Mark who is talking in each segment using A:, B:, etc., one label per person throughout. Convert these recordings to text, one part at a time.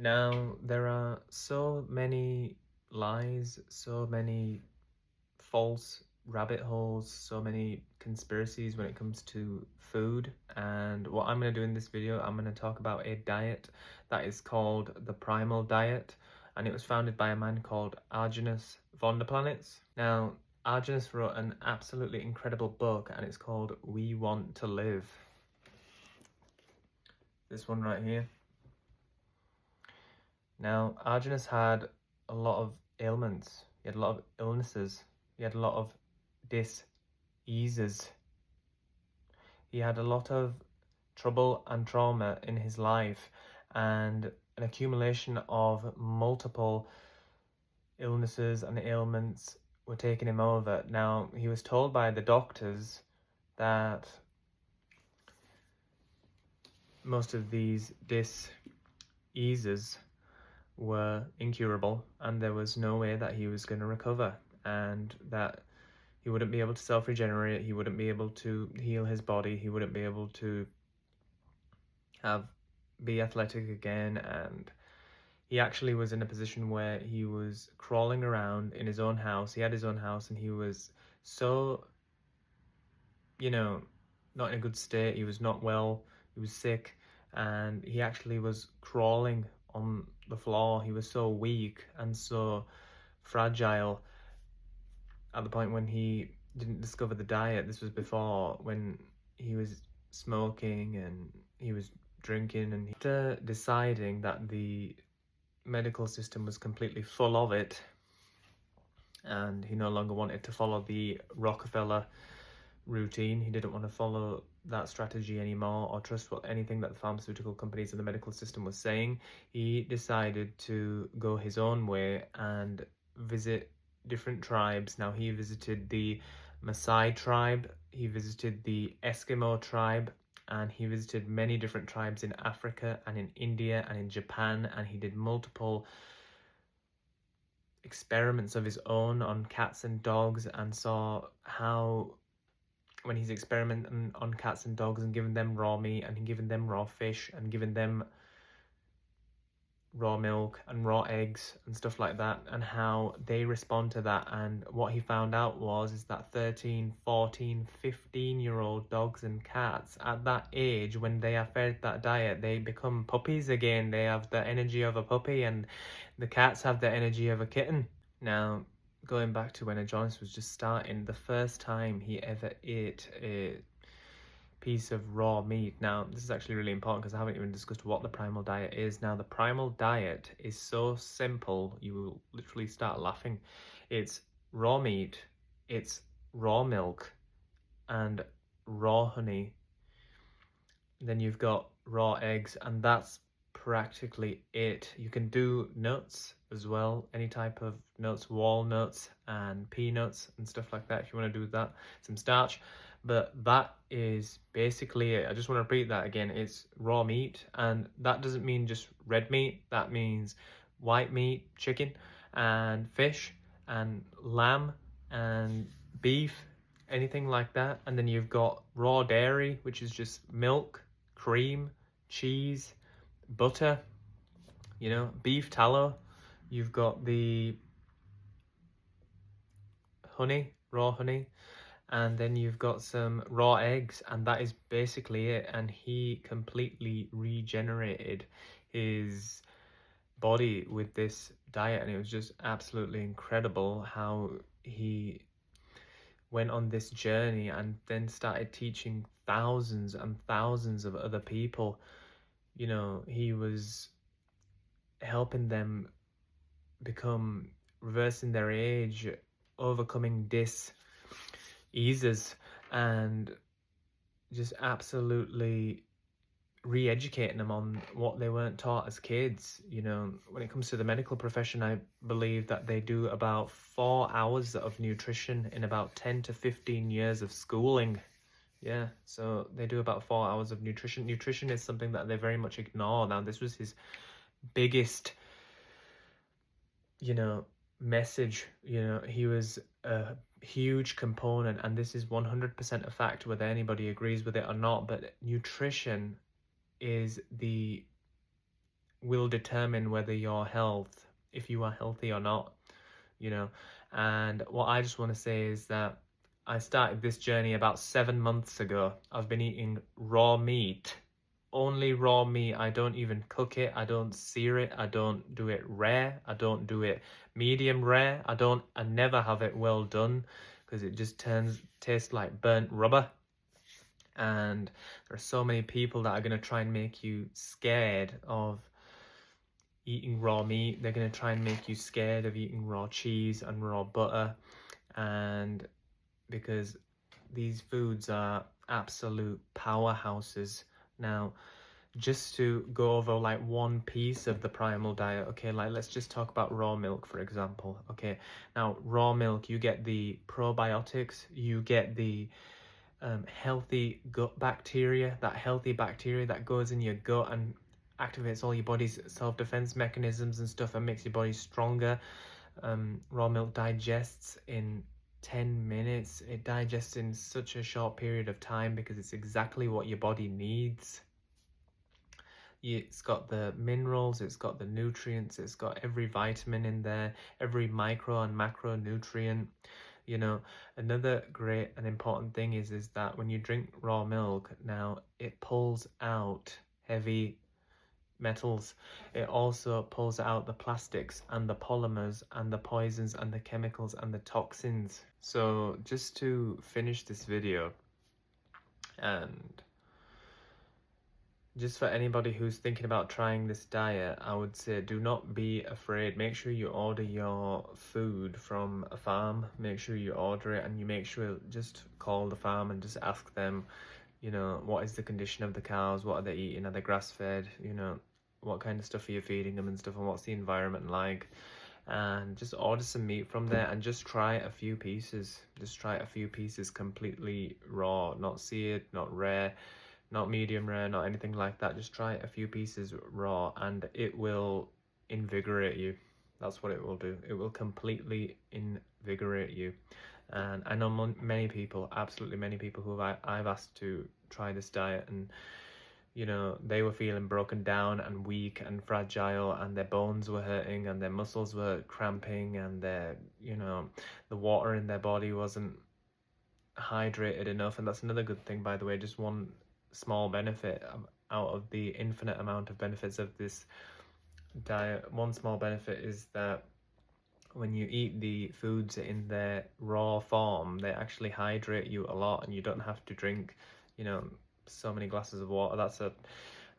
A: Now, there are so many lies, so many false rabbit holes, so many conspiracies when it comes to food. And what I'm going to do in this video, I'm going to talk about a diet that is called the Primal diet. And it was founded by a man called Aajonus Vonderplanitz. Now, Aajonus wrote an absolutely incredible book, and it's called We Want to Live. This one right here. Now, Aajonus had a lot of ailments. He had a lot of illnesses. He had a lot of diseases. He had a lot of trouble and trauma in his life, and an accumulation of multiple illnesses and ailments were taking him over. Now, he was told by the doctors that most of these diseases were incurable and there was no way that he was going to recover, and that he wouldn't be able to self-regenerate, he wouldn't be able to heal his body, he wouldn't be able to be athletic again. And he actually was in a position where he was crawling around in his own house. He had his own house and he was so, not in a good state. He was not well, he was sick, and he actually was crawling on the floor. He was so weak and so fragile at the point when he didn't discover the diet. This was before, when he was smoking and he was drinking, and after deciding that the medical system was completely full of it and he no longer wanted to follow the Rockefeller routine, he didn't want to follow that strategy anymore or trust anything that the pharmaceutical companies and the medical system was saying, he decided to go his own way and visit different tribes. Now, he visited the Maasai tribe, he visited the Eskimo tribe, and he visited many different tribes in Africa and in India and in Japan, and he did multiple experiments of his own on cats and dogs, and saw how, when he's experimenting on cats and dogs and giving them raw meat and giving them raw fish and giving them raw milk and raw eggs and stuff like that, and how they respond to that. And what he found out is that 13, 14, 15-year-old dogs and cats at that age, when they are fed that diet, they become puppies again. They have the energy of a puppy, and the cats have the energy of a kitten. Now, going back to when Aajonus was just starting, the first time he ever ate a piece of raw meat. Now, this is actually really important because I haven't even discussed what the Primal diet is. Now, the Primal diet is so simple, you will literally start laughing. It's raw meat, it's raw milk, and raw honey. Then you've got raw eggs, and that's practically it. You can do nuts as well, any type of nuts, walnuts and peanuts and stuff like that if you want to do that, some starch. But that is basically it. I just want to repeat that again. It's raw meat, and that doesn't mean just red meat. That means white meat, chicken and fish and lamb and beef, anything like that. And then you've got raw dairy, which is just milk, cream, cheese, butter, beef tallow. You've got the honey, raw honey, and then you've got some raw eggs, and that is basically it. And he completely regenerated his body with this diet, and it was just absolutely incredible how he went on this journey and then started teaching thousands and thousands of other people. He was helping them become, reversing their age, overcoming diseases, and just absolutely re-educating them on what they weren't taught as kids. When it comes to the medical profession, I believe that they do about 4 hours of nutrition in about 10 to 15 years of schooling. Yeah, so they do about 4 hours of nutrition. Nutrition is something that they very much ignore. Now, this was his biggest, message. He was a huge component, and this is 100% a fact, whether anybody agrees with it or not. But nutrition is the will determine whether if you are healthy or not, you know. And what I just want to say is that I started this journey about 7 months ago. I've been eating raw meat, only raw meat. I don't even cook it. I don't sear it. I don't do it rare. I don't do it medium rare. I never have it well done because it just tastes like burnt rubber. And there are so many people that are going to try and make you scared of eating raw meat. They're going to try and make you scared of eating raw cheese and raw butter. And because these foods are absolute powerhouses. Now, just to go over like one piece of the primal diet, okay, like let's just talk about raw milk, for example. Okay, now raw milk, you get the probiotics, you get the healthy gut bacteria, that healthy bacteria that goes in your gut and activates all your body's self-defense mechanisms and stuff and makes your body stronger. Raw milk digests in 10 minutes. It digests in such a short period of time because it's exactly what your body needs. It's got the minerals, it's got the nutrients, it's got every vitamin in there, every micro and macronutrient. You know, another great and important thing is that when you drink raw milk, now it pulls out heavy metals. It also pulls out the plastics and the polymers and the poisons and the chemicals and the toxins. So just to finish this video, and just for anybody who's thinking about trying this diet, I would say do not be afraid. Make sure you order your food from a farm. Make sure you order it and you make sure just call the farm and just ask them, you know, what is the condition of the cows? What are they eating? Are they grass-fed? You know, what kind of stuff are you feeding them and stuff, and what's the environment like? And just order some meat from there and just try a few pieces. Just try a few pieces completely raw, not seared, not rare, not medium rare, not anything like that. Just try a few pieces raw and it will invigorate you. That's what it will do. It will completely invigorate you. And I know many people, absolutely many people who I've asked to try this diet, and you know, they were feeling broken down and weak and fragile, and their bones were hurting and their muscles were cramping, and their, you know, the water in their body wasn't hydrated enough. And that's another good thing, by the way, just one small benefit out of the infinite amount of benefits of this diet. One small benefit is that when you eat the foods in their raw form, they actually hydrate you a lot, and you don't have to drink, you know, so many glasses of water. That's a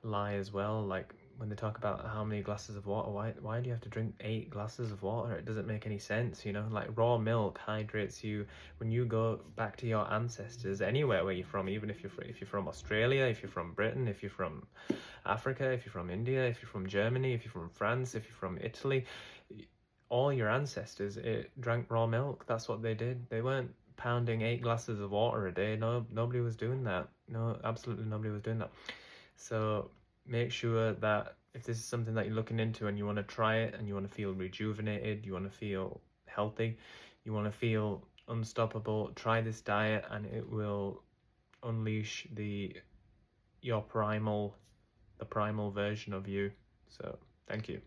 A: lie as well. Like when they talk about how many glasses of water, why do you have to drink 8 glasses of water? It doesn't make any sense, you know. Like raw milk hydrates you. When you go back to your ancestors, anywhere where you're from, even if you're from Australia, if you're from Britain, if you're from Africa, if you're from India, if you're from Germany, if you're from France, if you're from Italy, all your ancestors drank raw milk. That's what they did. They weren't pounding 8 glasses of water a day. No, nobody was doing that. No, absolutely nobody was doing that. So make sure that if this is something that you're looking into and you want to try it and you want to feel rejuvenated, you want to feel healthy, you want to feel unstoppable, try this diet and it will unleash the primal version of you. So thank you.